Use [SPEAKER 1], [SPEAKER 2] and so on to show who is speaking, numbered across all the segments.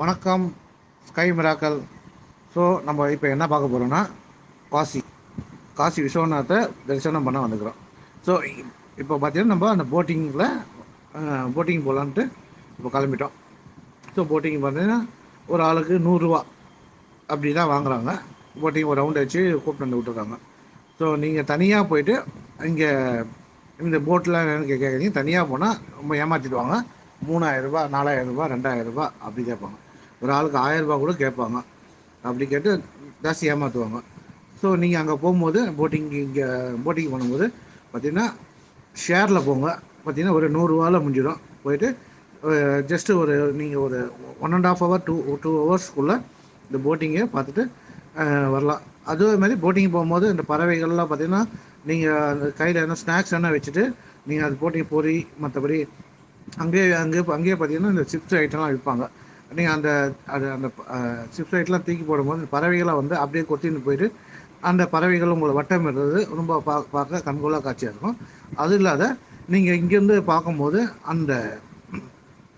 [SPEAKER 1] வணக்கம் sky miracle. So நம்ம இப்போ என்ன பார்க்க போகிறோம்னா காசி காசி விஸ்வநாத்தை தரிசனம் பண்ண வந்துக்கிறோம். ஸோ இப்போ பார்த்தீங்கன்னா நம்ம அந்த போட்டிங் போகலான்ட்டு இப்போ கிளம்பிட்டோம். ஸோ போட்டிங் பார்த்தீங்கன்னா ஒரு ஆளுக்கு நூறுரூவா அப்படி தான் வாங்குறாங்க. போட்டிங் ஒரு ரவுண்ட் வச்சு கூப்பிட்டு வந்து விட்டுருக்காங்க. ஸோ நீங்கள் தனியாக போயிட்டு இங்கே இந்த போட்டில் என்னென்னு கேட்குறீங்க. தனியாக போனால் ரொம்ப ஏமாற்றிடுவாங்க. 3000 ரூபா, 4000 ரூபா, 2000 ரூபா அப்படி கேட்பாங்க. ஒரு ஆளுக்கு 1000 ரூபா கூட கேட்பாங்க. அப்படி கேட்டு ஜாஸ்தி ஏமாற்றுவாங்க. ஸோ நீங்கள் அங்கே போகும்போது போட்டிங் பண்ணும்போது பார்த்தீங்கன்னா ஷேரில் போங்க. பார்த்தீங்கன்னா ஒரு 100 ரூபாவில் முடிஞ்சிடும். போயிட்டு ஜஸ்ட்டு நீங்கள் ஒரு 1.5 ஹவர் 2 ஹவர்ஸ்க்குள்ளே இந்த போட்டிங்கை பார்த்துட்டு வரலாம். அதே மாதிரி போட்டிங் போகும்போது இந்த பறவைகள்லாம் பார்த்தீங்கன்னா நீங்கள் அந்த கையில் என்ன ஸ்நாக்ஸ் என்ன வச்சுட்டு நீங்கள் அது போட்டிங் பொறி மற்றபடி அங்கேயே பார்த்தீங்கன்னா இந்த சிப்ஸ் ஐட்டம்லாம் விற்பாங்க. நீங்கள் அந்த சிப்ஸ் ஐட்டம்லாம் தூக்கி போடும்போது பறவைகளை வந்து அப்படியே கொத்தின்னு போயிட்டு அந்த பறவைகள் உங்களை வட்டம் இருந்தது ரொம்ப பார்க்க கண்கொள்ளா காட்சியாக இருக்கும். அது இல்லாத நீங்கள் இங்கேருந்து பார்க்கும்போது அந்த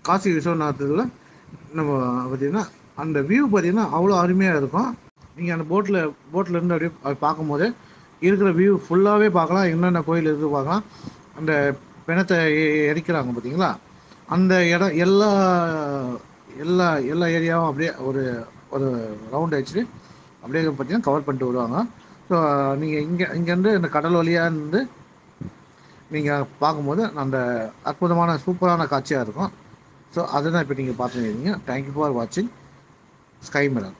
[SPEAKER 1] காசி விஸ்வநாதத்தில் நம்ம பார்த்தீங்கன்னா அந்த வியூ பார்த்தீங்கன்னா அவ்வளோ அருமையாக இருக்கும். நீங்கள் அந்த போட்டில் இருந்து அப்படியே பார்க்கும்போது இருக்கிற வியூ ஃபுல்லாகவே பார்க்கலாம். என்னென்ன கோயில் இருக்குது பார்க்கலாம். அந்த பிணத்தை எரிக்கிறாங்க பார்த்தீங்களா, அந்த இடம் எல்லா எல்லா எல்லா ஏரியாவும் அப்படியே ஒரு ஒரு ரவுண்ட் அடிச்சுட்டு அப்படியே பார்த்தீங்கன்னா கவர் பண்ணிட்டு வருவாங்க. ஸோ நீங்கள் இங்கேருந்து இந்த கடல் வழியாக இருந்து நீங்கள் பார்க்கும்போது அந்த அற்புதமான சூப்பரான காட்சியாக இருக்கும். ஸோ அதுதான் இப்போ நீங்கள் பார்த்துருக்கீங்க. தேங்க்யூ ஃபார் வாட்சிங் ஸ்கை மிரர்.